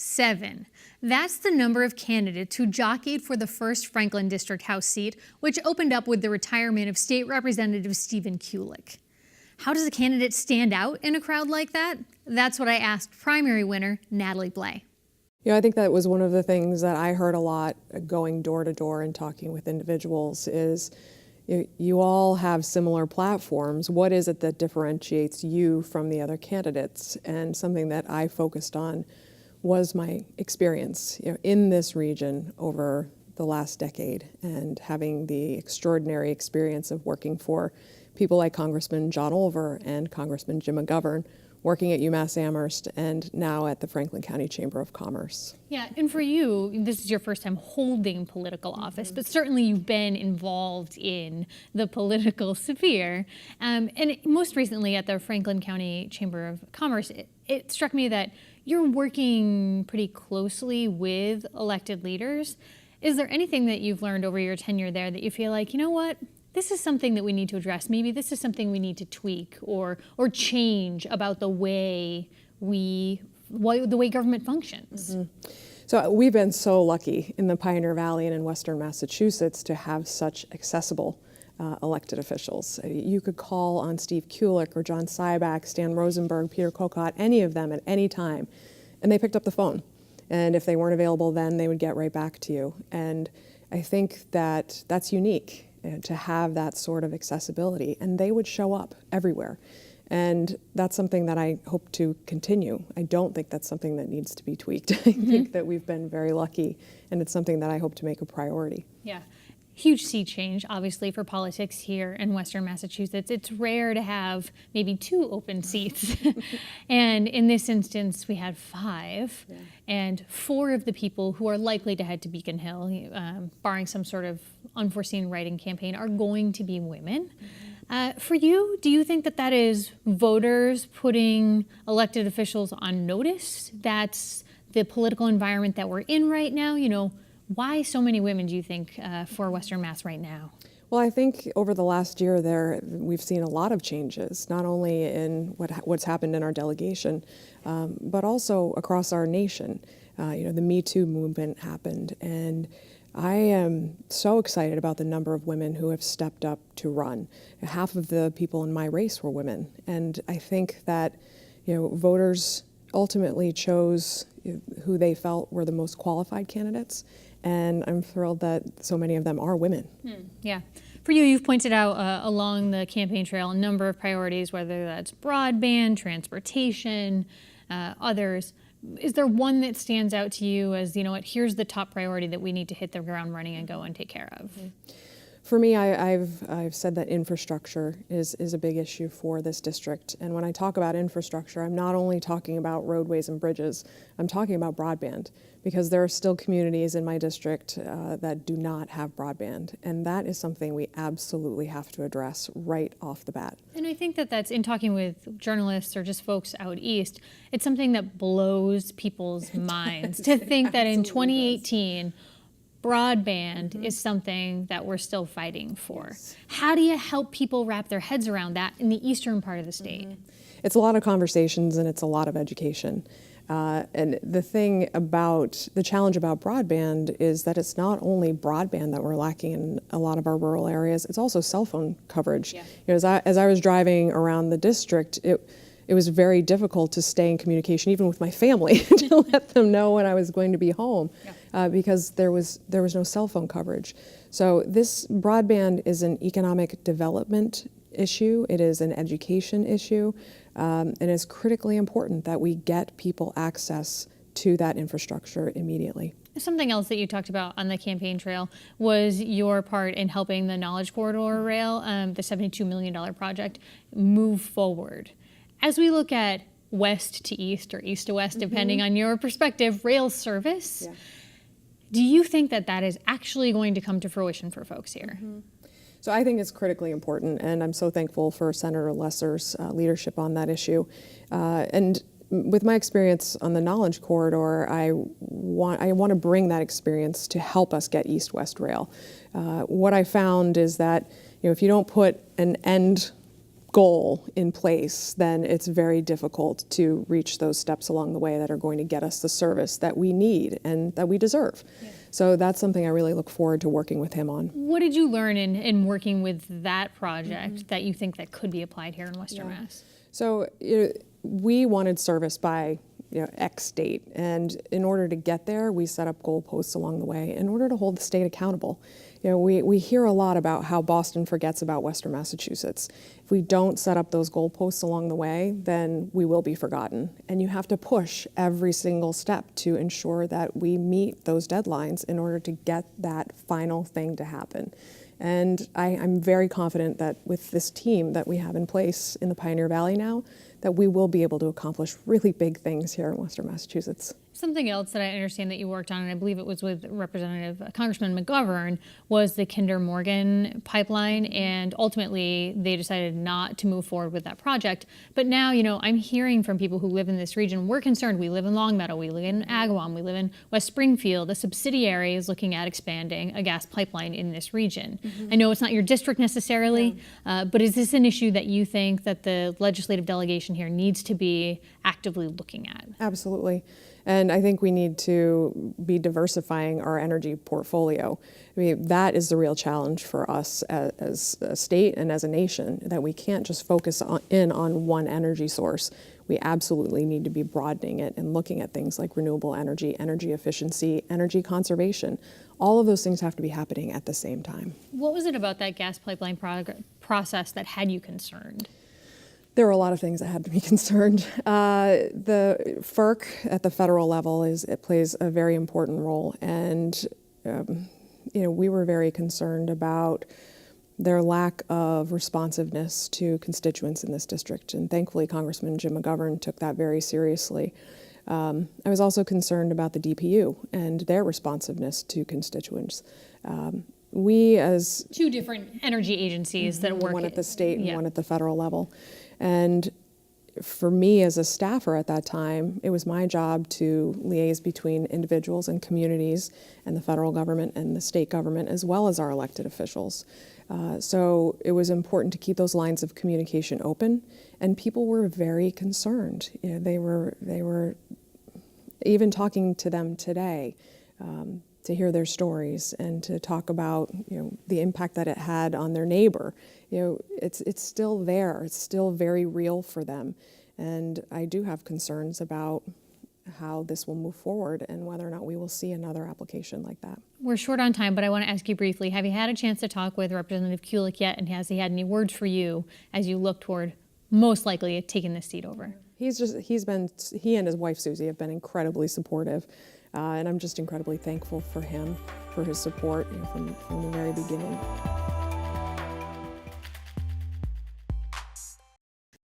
7. That's the number of candidates who jockeyed for the first Franklin District House seat, which opened up with the retirement of State Representative Stephen Kulik. How does a candidate stand out in a crowd like that? That's what I asked primary winner Natalie Blais. I think that was one of the things that I heard a lot going door to door and talking with individuals is you all have similar platforms. What is it that differentiates you from the other candidates? And something that I focused on was my experience in this region over the last decade and having the extraordinary experience of working for people like Congressman John Olver and Congressman Jim McGovern, working at UMass Amherst and now at the Franklin County Chamber of Commerce. Yeah, and for you, this is your first time holding political office, but certainly you've been involved in the political sphere. And most recently at the Franklin County Chamber of Commerce, it struck me that you're working pretty closely with elected leaders. Is there anything that you've learned over your tenure there that you feel like, you know what, this is something that we need to address. Maybe this is something we need to tweak or change about the way government functions. Mm-hmm. So we've been so lucky in the Pioneer Valley and in Western Massachusetts to have such accessible elected officials. You could call on Steve Kulik or John Syback, Stan Rosenberg, Peter Kokot, any of them at any time, and they picked up the phone. And if they weren't available then, they would get right back to you. And I think that that's unique to have that sort of accessibility, and they would show up everywhere. And that's something that I hope to continue. I don't think that's something that needs to be tweaked. I think that we've been very lucky, and it's something that I hope to make a priority. Yeah. Huge sea change, obviously, for politics here in Western Massachusetts. It's rare to have maybe 2 open seats. And in this instance, we had 5. Yeah. And 4 of the people who are likely to head to Beacon Hill, barring some sort of unforeseen write-in campaign, are going to be women. For you, do you think that that is voters putting elected officials on notice? That's the political environment that we're in right now? Why so many women, do you think, for Western Mass right now? Well, I think over the last year we've seen a lot of changes, not only in what's happened in our delegation, but also across our nation. The Me Too movement happened, and I am so excited about the number of women who have stepped up to run. Half of the people in my race were women, and I think that voters ultimately chose who they felt were the most qualified candidates. And I'm thrilled that so many of them are women. Yeah. For you, you've pointed out along the campaign trail a number of priorities, whether that's broadband, transportation, others. Is there one that stands out to you as, here's the top priority that we need to hit the ground running and go and take care of? For me, I've said that infrastructure is a big issue for this district. And when I talk about infrastructure, I'm not only talking about roadways and bridges, I'm talking about broadband, because there are still communities in my district that do not have broadband. And that is something we absolutely have to address right off the bat. And I think that that's, in talking with journalists or just folks out east, it's something that blows people's minds to think that in 2018, broadband is something that we're still fighting for. Yes. How do you help people wrap their heads around that in the eastern part of the state? It's a lot of conversations and it's a lot of education. And the challenge about broadband is that it's not only broadband that we're lacking in a lot of our rural areas, it's also cell phone coverage. Yeah. As I was driving around the district, it was very difficult to stay in communication, even with my family, to let them know when I was going to be home, because there was no cell phone coverage. So this broadband is an economic development issue. It is an education issue, and it's critically important that we get people access to that infrastructure immediately. Something else that you talked about on the campaign trail was your part in helping the Knowledge Corridor Rail, the $72 million project, move forward. As we look at west to east or east to west, depending on your perspective, rail service, do you think that that is actually going to come to fruition for folks here? So I think it's critically important, and I'm so thankful for Senator Lesser's leadership on that issue. And with my experience on the Knowledge Corridor, I want to bring that experience to help us get EastWest Rail. What I found is that if you don't put an end goal in place, then it's very difficult to reach those steps along the way that are going to get us the service that we need and that we deserve. Yeah. So that's something I really look forward to working with him on. What did you learn in working with that project that you think that could be applied here in Western Mass? So we wanted service by X date, and in order to get there, we set up goalposts along the way in order to hold the state accountable. We hear a lot about how Boston forgets about Western Massachusetts. If we don't set up those goalposts along the way, then we will be forgotten. And you have to push every single step to ensure that we meet those deadlines in order to get that final thing to happen. And I'm very confident that with this team that we have in place in the Pioneer Valley now, that we will be able to accomplish really big things here in Western Massachusetts. Something else that I understand that you worked on, and I believe it was with Congressman McGovern, was the Kinder Morgan pipeline, and ultimately they decided not to move forward with that project. But now, I'm hearing from people who live in this region, we're concerned. We live in Longmeadow, we live in Agawam, we live in West Springfield. A subsidiary is looking at expanding a gas pipeline in this region. I know it's not your district necessarily, but is this an issue that you think that the legislative delegation here needs to be actively looking at? Absolutely. And I think we need to be diversifying our energy portfolio. I mean, that is the real challenge for us as a state and as a nation, that we can't just focus on one energy source. We absolutely need to be broadening it and looking at things like renewable energy, energy efficiency, energy conservation. All of those things have to be happening at the same time. What was it about that gas pipeline process that had you concerned? There are a lot of things that had to be concerned. The FERC at the federal level it plays a very important role, and we were very concerned about their lack of responsiveness to constituents in this district, and thankfully Congressman Jim McGovern took that very seriously. I was also concerned about the DPU and their responsiveness to constituents. We as two different energy agencies that work, one at the state and one at the federal level. And for me as a staffer at that time, it was my job to liaise between individuals and communities and the federal government and the state government, as well as our elected officials. So it was important to keep those lines of communication open, and people were very concerned. They were even talking to them today, to hear their stories and to talk about the impact that it had on their neighbor. It's still there. It's still very real for them, and I do have concerns about how this will move forward and whether or not we will see another application like that. We're short on time, but I want to ask you briefly, have you had a chance to talk with Representative Kulik yet, and has he had any words for you as you look toward most likely taking this seat over? He and his wife Susie have been incredibly supportive, and I'm just incredibly thankful for him, for his support from the very beginning.